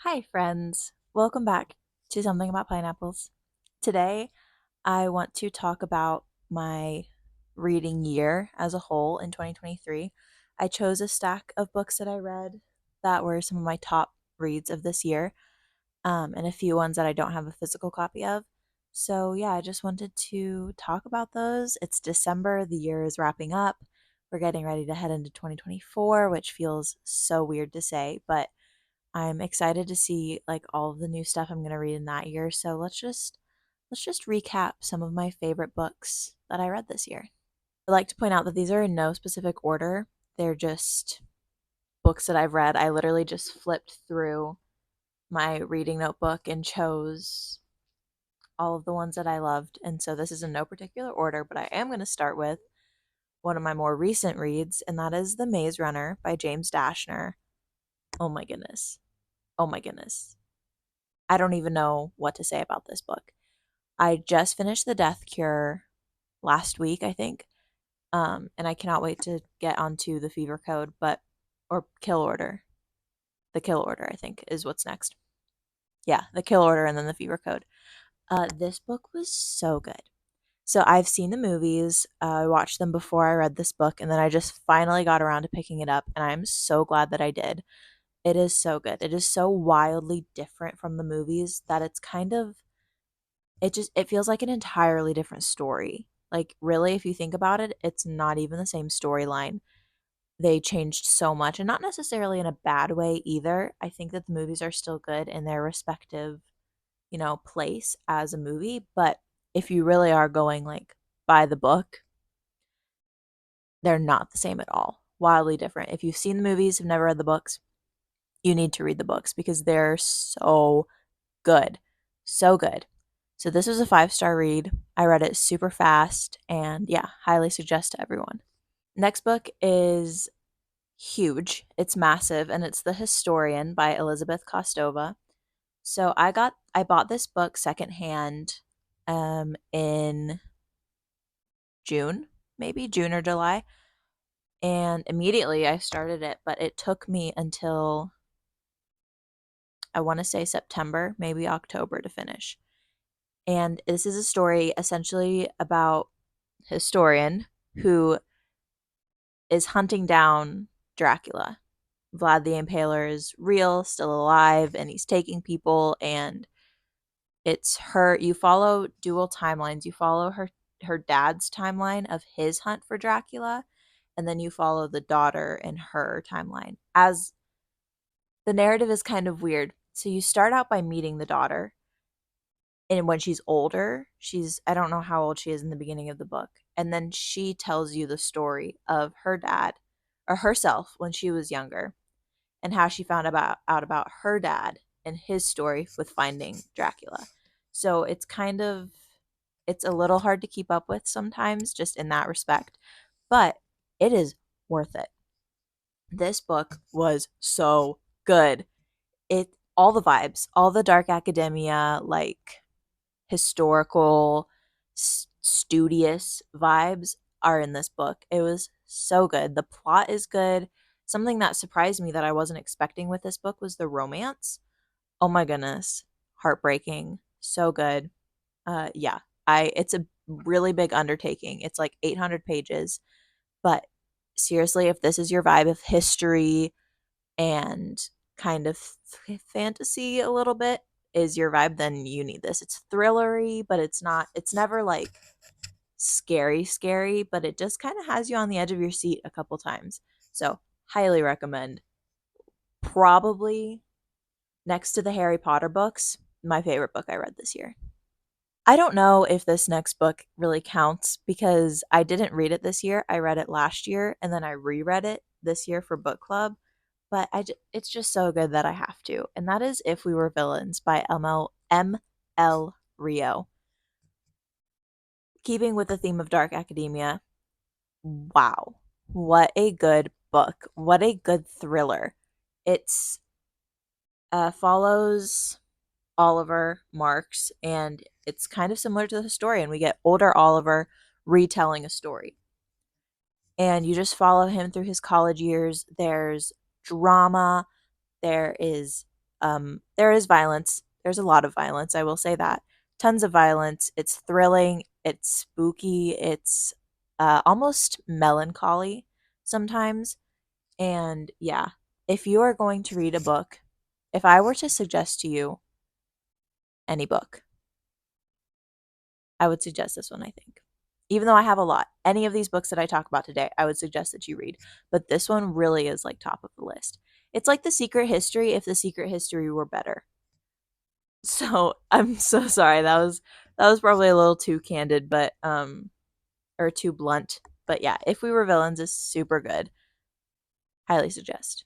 Hi, friends. Welcome back to Something About Pineapples. Today, I want to talk about my reading year as a whole in 2023. I chose a stack of books that I read that were some of my top reads of this year, and a few ones that I don't have a physical copy of. So, yeah, I just wanted to talk about those. It's December, the year is wrapping up. We're getting ready to head into 2024, which feels so weird to say, but I'm excited to see like all of the new stuff I'm going to read in that year. So let's just recap some of my favorite books that I read this year. I'd like to point out that these are in no specific order. They're just books that I've read. I literally just flipped through my reading notebook and chose all of the ones that I loved. And so this is in no particular order, but I am going to start with one of my more recent reads, and that is The Maze Runner by James Dashner. Oh my goodness. Oh my goodness. I don't even know what to say about this book. I just finished The Death Cure last week, I think. And I cannot wait to get onto the Fever Code, or Kill Order. The Kill Order, I think, is what's next. Yeah, the Kill Order and then the Fever Code. This book was so good. So I've seen the movies. I watched them before I read this book, and then I just finally got around to picking it up, and I'm so glad that I did. It is so good. It is so wildly different from the movies that it feels like an entirely different story. Like really, if you think about it, it's not even the same storyline. They changed so much, and not necessarily in a bad way either. I think that the movies are still good in their respective, place as a movie, but if you really are going like by the book, they're not the same at all. Wildly different. If you've seen the movies, have never read the books, you need to read the books because they're so good. So good. So this was a 5-star read. I read it super fast and yeah, highly suggest to everyone. Next book is huge. It's massive and it's The Historian by Elizabeth Kostova. So I bought this book secondhand in June, maybe June or July, and immediately I started it, but it took me until I want to say September, maybe October to finish. And this is a story essentially about a historian who is hunting down Dracula. Vlad the Impaler is real, still alive, and he's taking people. And it's her. You follow dual timelines. You follow her dad's timeline of his hunt for Dracula, and then you follow the daughter in her timeline. As the narrative is kind of weird. So you start out by meeting the daughter, and when she's older, I don't know how old she is in the beginning of the book, and then she tells you the story of her dad or herself when she was younger and how she found out about her dad and his story with finding Dracula. So it's a little hard to keep up with sometimes just in that respect, but it is worth it. This book was so good. It All the vibes, all the dark academia, like historical, studious vibes are in this book. It was so good. The plot is good. Something that surprised me that I wasn't expecting with this book was the romance. Oh my goodness, heartbreaking. So good. Yeah, I it's a really big undertaking. It's like 800 pages, but seriously, if this is your vibe of history and kind of fantasy a little bit is your vibe, then you need this. It's thrillery, but it's never like scary, but it just kind of has you on the edge of your seat a couple times. So, highly recommend. Probably next to the Harry Potter books, my favorite book I read this year. I don't know if this next book really counts because I didn't read it this year. I read it last year and then I reread it this year for book club, but it's just so good that I have to. And that is If We Were Villains by M.L. Rio. Keeping with the theme of dark academia, wow. What a good book. What a good thriller. It's follows Oliver Marks, and it's kind of similar to the historian. We get older Oliver retelling a story, and you just follow him through his college years. There's drama, there is There is violence. There's a lot of violence, I will say that. Tons of violence. It's thrilling, it's spooky, it's almost melancholy sometimes. And yeah, if you are going to read a book, if I were to suggest to you any book, I would suggest this one, I think. Even though I have a lot, any of these books that I talk about today, I would suggest that you read. But this one really is like top of the list. It's like The Secret History if The Secret History were better. So I'm so sorry. That was probably a little too candid, but or too blunt. But yeah, If We Were Villains is super good. Highly suggest.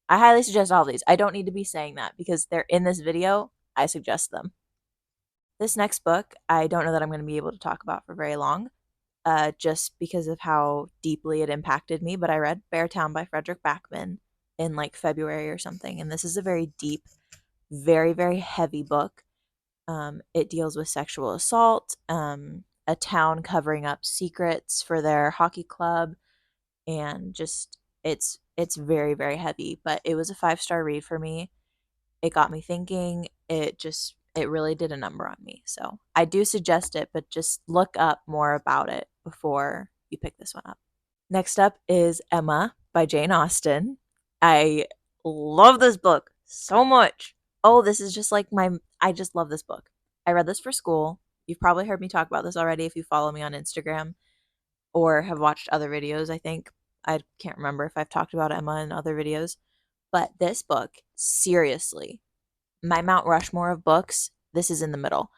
I highly suggest all of these. I don't need to be saying that because they're in this video. I suggest them. This next book, I don't know that I'm going to be able to talk about for very long, just because of how deeply it impacted me. But I read Beartown by Frederick Backman in like February or something, and this is a very deep, very, very heavy book. It deals with sexual assault, a town covering up secrets for their hockey club, and just it's very, very heavy. But it was a 5-star read for me. It got me thinking. It really did a number on me. So I do suggest it, but just look up more about it before you pick this one up. Next up is Emma by Jane Austen. I love this book so much. Oh, this is just like I just love this book. I read this for school. You've probably heard me talk about this already if you follow me on Instagram or have watched other videos, I think. I can't remember if I've talked about Emma in other videos, but this book, seriously, my Mount Rushmore of books, this is in the middle.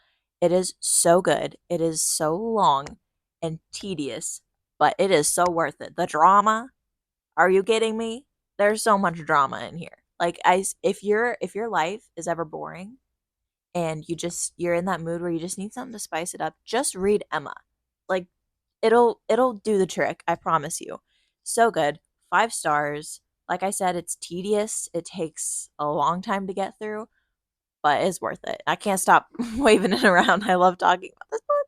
It is so good. It is so long and tedious, but it is so worth it. The drama, are you kidding me? There's so much drama in here. Like if your life is ever boring and you're in that mood where you just need something to spice it up, just read Emma. Like it'll do the trick, I promise you. So good. 5 stars. Like I said, it's tedious. It takes a long time to get through, but it's worth it. I can't stop waving it around. I love talking about this book.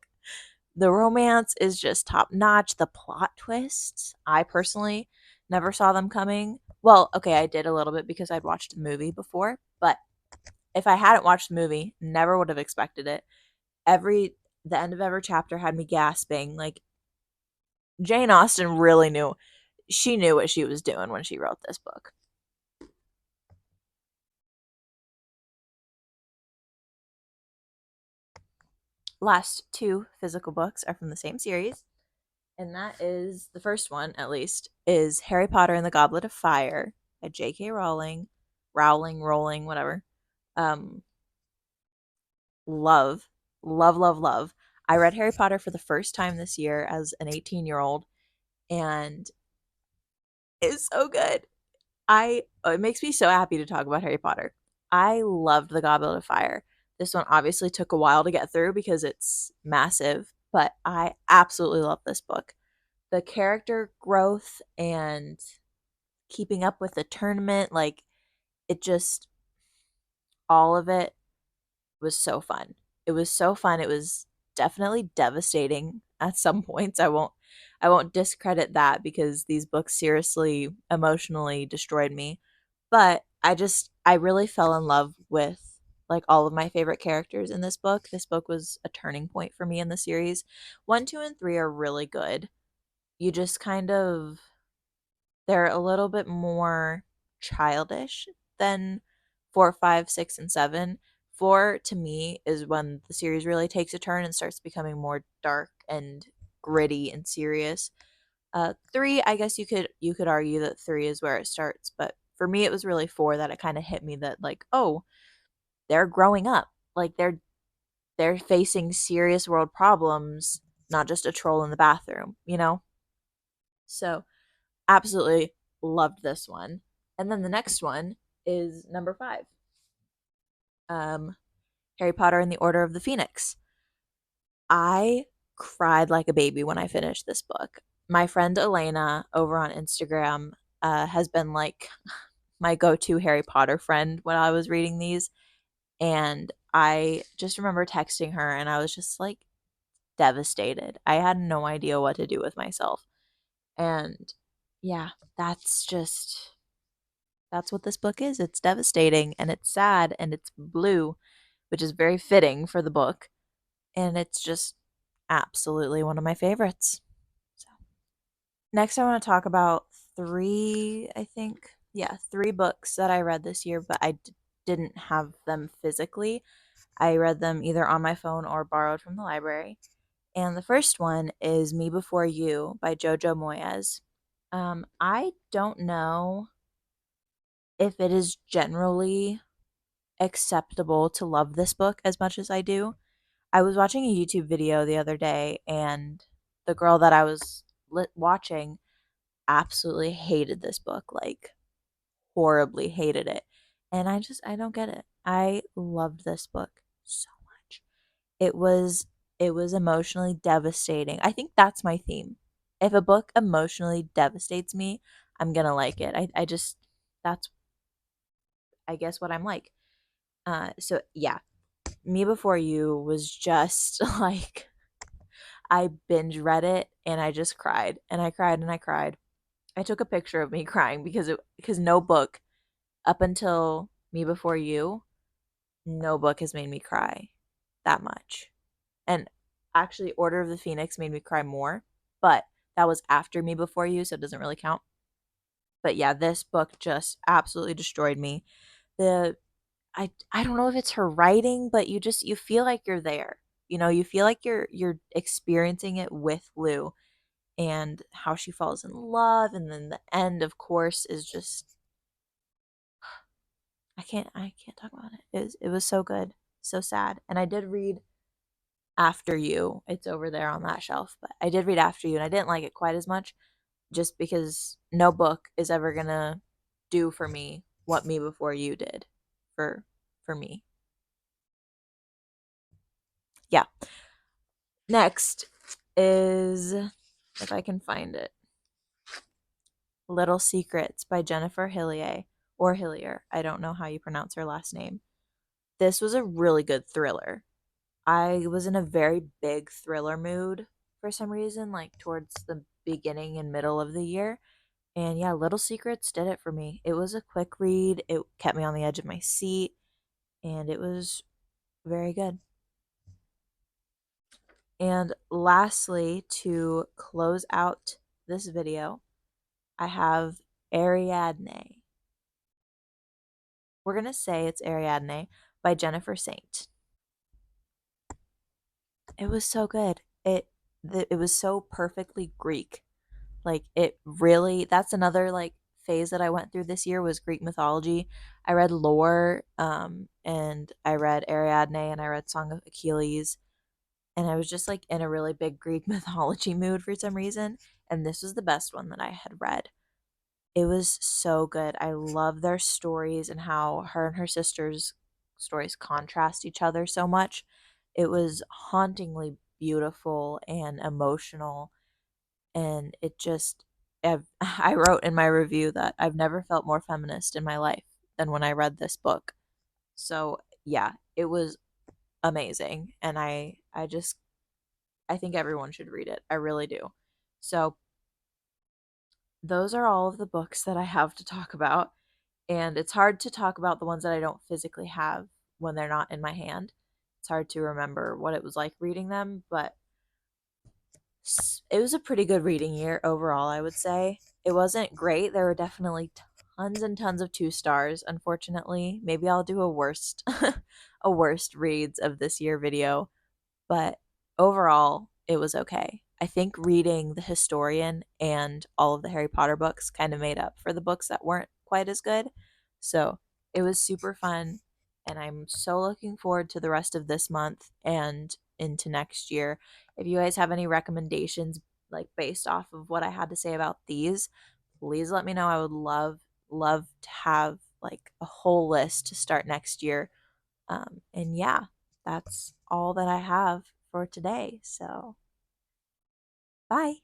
The romance is just top notch. The plot twists, I personally never saw them coming. Well, okay, I did a little bit because I'd watched the movie before, but if I hadn't watched the movie, never would have expected it. The end of every chapter had me gasping. Like Jane Austen really knew. She knew what she was doing when she wrote this book. Last two physical books are from the same series, and that is the first one, at least, is Harry Potter and the Goblet of Fire by J.K. Rowling, whatever. Um, love, love, love, love. I read Harry Potter for the first time this year as an 18-year-old, and it's so good. It makes me so happy to talk about Harry Potter. I loved the Goblet of Fire. This one obviously took a while to get through because it's massive, but I absolutely love this book. The character growth and keeping up with the tournament, like it just all of it was so fun. It was so fun. It was definitely devastating at some points. I won't discredit that because these books seriously emotionally destroyed me. But I really fell in love with like all of my favorite characters in this book. This book was a turning point for me in the series. 1, 2, and 3 are really good. You just kind of they're a little bit more childish than 4, 5, 6, and 7. 4 to me is when the series really takes a turn and starts becoming more dark and gritty and serious. 3, I guess you could argue that 3 is where it starts, but for me it was really 4 that it kind of hit me that like, oh, they're growing up. Like they're facing serious world problems, not just a troll in the bathroom, you know? So, absolutely loved this one. And then the next one is number 5. Um Harry Potter and the Order of the Phoenix. I cried like a baby when I finished this book. My friend Elena over on Instagram has been like my go to Harry Potter friend when I was reading these. And I just remember texting her and I was just like devastated. I had no idea what to do with myself. And yeah, that's just That's what this book is. It's devastating and it's sad and it's blue, which is very fitting for the book. And it's just absolutely one of my favorites. So, next, I want to talk about three, I think, yeah, three books that I read this year, but didn't have them physically. I read them either on my phone or borrowed from the library. And the first one is Me Before You by Jojo Moyes. I don't know if it is generally acceptable to love this book as much as I do. I was watching a YouTube video the other day, and the girl that I was watching absolutely hated this book, like horribly hated it. And I don't get it. I loved this book so much. It was it was emotionally devastating. I think that's my theme. If a book emotionally devastates me, I'm gonna like it. I just that's I guess what I'm like. So yeah, Me Before You was just like I binge read it and I just cried and I cried and I cried. I took a picture of me crying because no book up until Me Before You, no book has made me cry that much. And actually Order of the Phoenix made me cry more, but that was after Me Before You, so it doesn't really count. But yeah, this book just absolutely destroyed me. The I don't know if it's her writing, but you feel like you're there. You know, you feel like you're experiencing it with Lou and how she falls in love, and then the end of course is just I can't talk about it. It was so good, so sad. And I did read After You. It's over there on that shelf, but I did read After You and I didn't like it quite as much just because no book is ever going to do for me what Me Before You did for for me. Yeah. Next is, if I can find it, Little Secrets by Jennifer Hillier or Hillier. I don't know how you pronounce her last name. This was a really good thriller. I was in a very big thriller mood for some reason, like towards the beginning and middle of the year. And yeah, Little Secrets did it for me. It was a quick read, it kept me on the edge of my seat, and it was very good. And lastly, to close out this video, I have Ariadne. We're going to say it's Ariadne by Jennifer Saint. It was so good. It was so perfectly Greek. Like it really that's another like phase that I went through this year was Greek mythology. I read Lore and I read Ariadne and I read Song of Achilles, and I was just like in a really big Greek mythology mood for some reason, and this was the best one that I had read. It was so good. I love their stories and how her and her sister's stories contrast each other so much. It was hauntingly beautiful and emotional, and it just I wrote in my review that I've never felt more feminist in my life than when I read this book. So, yeah, it was amazing, and I think everyone should read it. I really do. So, those are all of the books that I have to talk about. And it's hard to talk about the ones that I don't physically have when they're not in my hand. It's hard to remember what it was like reading them, but it was a pretty good reading year overall, I would say. It wasn't great. There were definitely tons and tons of 2 stars, unfortunately. Maybe I'll do a worst a worst reads of this year video, but overall, it was okay. I think reading The Historian and all of the Harry Potter books kind of made up for the books that weren't quite as good. So it was super fun, and I'm so looking forward to the rest of this month and into next year. If you guys have any recommendations, like based off of what I had to say about these, please let me know. I would love to have like a whole list to start next year. And yeah, that's all that I have for today. So, bye.